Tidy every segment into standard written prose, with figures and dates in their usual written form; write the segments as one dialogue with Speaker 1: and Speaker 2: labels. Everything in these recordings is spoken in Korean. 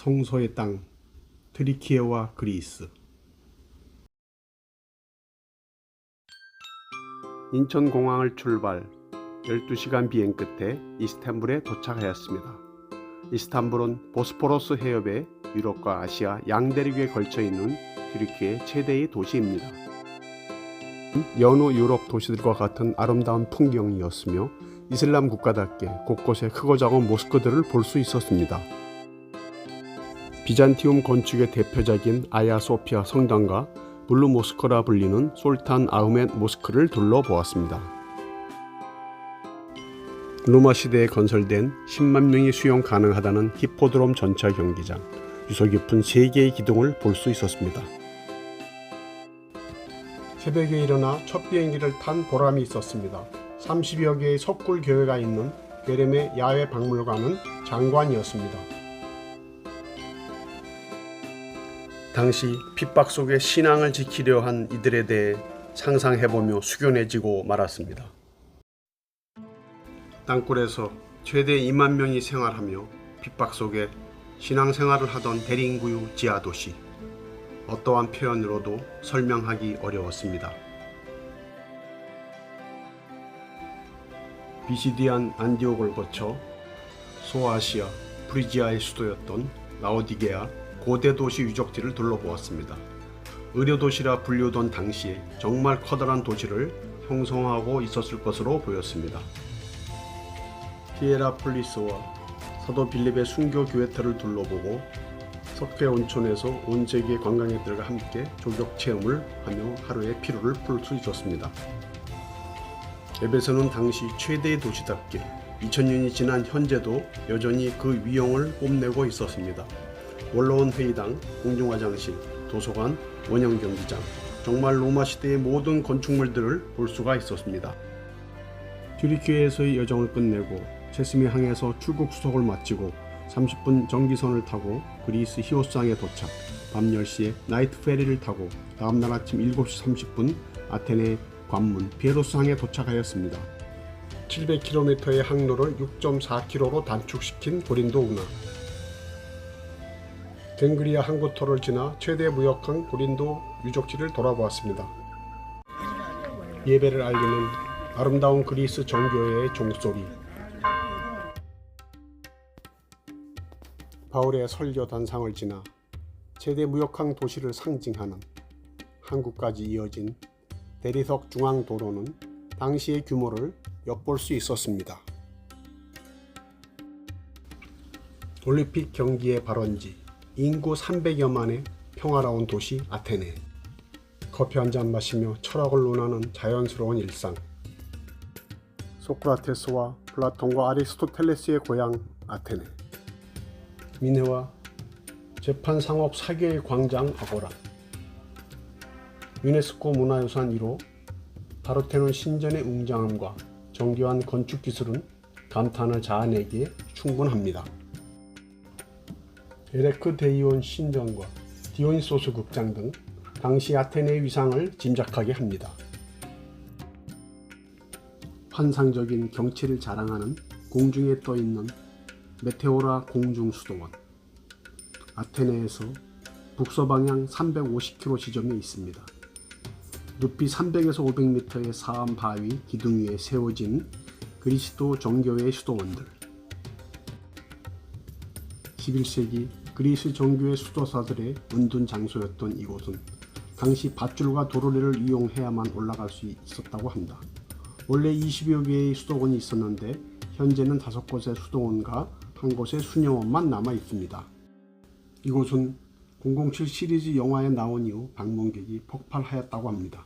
Speaker 1: 성소의 땅, 트리키에와 그리스. 인천공항을 출발 12시간 비행 끝에 이스탄불에 도착하였습니다. 이스탄불은 보스포러스 해협에 유럽과 아시아 양대륙에 걸쳐 있는 튀르키예 최대의 도시입니다. 여느 유럽 도시들과 같은 아름다운 풍경이었으며 이슬람 국가답게 곳곳에 크고 작은 모스크들을 볼 수 있었습니다. 비잔티움 건축의 대표작인 아야소피아 성당과 블루 모스크라 불리는 솔탄 아흐멧 모스크를 둘러보았습니다. 로마 시대에 건설된 10만 명이 수용 가능하다는 히포드롬 전차 경기장, 유서 깊은 3개의 기둥을 볼 수 있었습니다. 새벽에 일어나 첫 비행기를 탄 보람이 있었습니다. 30여 개의 석굴 교회가 있는 베렘의 야외 박물관은 장관이었습니다. 당시 핍박 속에 신앙을 지키려 한 이들에 대해 상상해보며 숙연해지고 말았습니다. 땅굴에서 최대 2만 명이 생활하며 핍박 속에 신앙생활을 하던 대림구유 지하도시. 어떠한 표현으로도 설명하기 어려웠습니다. 비시디안 안디옥을 거쳐 소아시아 프리지아의 수도였던 라오디게아 고대 도시 유적지를 둘러보았습니다. 의료도시라 불리우던 당시에 정말 커다란 도시를 형성하고 있었을 것으로 보였습니다. 히에라폴리스와 사도 빌립의 순교 교회터를 둘러보고 석회 온천에서 온 세계 관광객들과 함께 조격 체험을 하며 하루의 피로를 풀 수 있었습니다. 에베소는 당시 최대의 도시답게 2000년이 지난 현재도 여전히 그 위용을 뽐내고 있었습니다. 원로원 회의당, 공중화장실, 도서관, 원형 경기장, 정말 로마 시대의 모든 건축물들을 볼 수가 있었습니다. 튀르키예에서의 여정을 끝내고 세스미 항에서 출국 수속을 마치고 30분 전기선을 타고 그리스 히오스항에 도착, 밤 10시에 나이트 페리를 타고 다음날 아침 7시 30분 아테네 관문 비에로스항에 도착하였습니다. 700km의 항로를 6.4km로 단축시킨 고린도 운하. 댕그리아 항구터를 지나 최대 무역항 고린도 유적지를 돌아보았습니다. 예배를 알리는 아름다운 그리스 정교회의 종소리, 바울의 설교 단상을 지나 최대 무역항 도시를 상징하는 항구까지 이어진 대리석 중앙도로는 당시의 규모를 엿볼 수 있었습니다. 올림픽 경기의 발원지, 인구 300여만의 평화로운 도시 아테네. 커피 한잔 마시며 철학을 논하는 자연스러운 일상. 소크라테스와 플라톤과 아리스토텔레스의 고향 아테네. 미네와 재판상업 사교의 광장 아고라. 유네스코 문화유산 1호 파르테논 신전의 웅장함과 정교한 건축기술은 감탄을 자아내기에 충분합니다. 에레크 데이온 신전과 디오니소스 극장 등 당시 아테네의 위상을 짐작하게 합니다. 환상적인 경치를 자랑하는 공중에 떠있는 메테오라 공중수도원. 아테네에서 북서방향 350km 지점에 있습니다. 높이 300에서 500m의 사암 바위 기둥 위에 세워진 그리스도 정교회의 수도원들. 11세기 그리스 정교회 수도사들의 은둔 장소였던 이곳은 당시 밧줄과 도로래를 이용해야만 올라갈 수 있었다고 한다. 원래 20여 개의 수도원이 있었는데 현재는 5곳의 수도원과 한 곳의 수녀원만 남아 있습니다. 이곳은 007 시리즈 영화에 나온 이후 방문객이 폭발하였다고 합니다.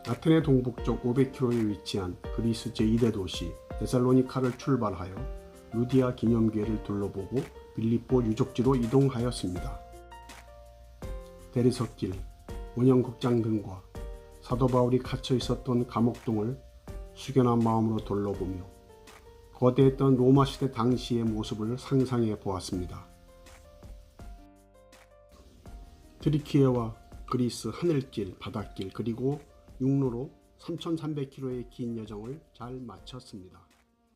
Speaker 1: 아테네 동북쪽 500km에 위치한 그리스 제2대 도시 데살로니카를 출발하여 루디아 기념교회를 둘러보고 빌립보 유적지로 이동하였습니다. 대리석길, 원형극장 등과 사도 바울이 갇혀 있었던 감옥동을 숙연한 마음으로 둘러보며 거대했던 로마 시대 당시의 모습을 상상해 보았습니다. 튀르키예와 그리스 하늘길, 바닷길 그리고 육로로 3,300km의 긴 여정을 잘 마쳤습니다.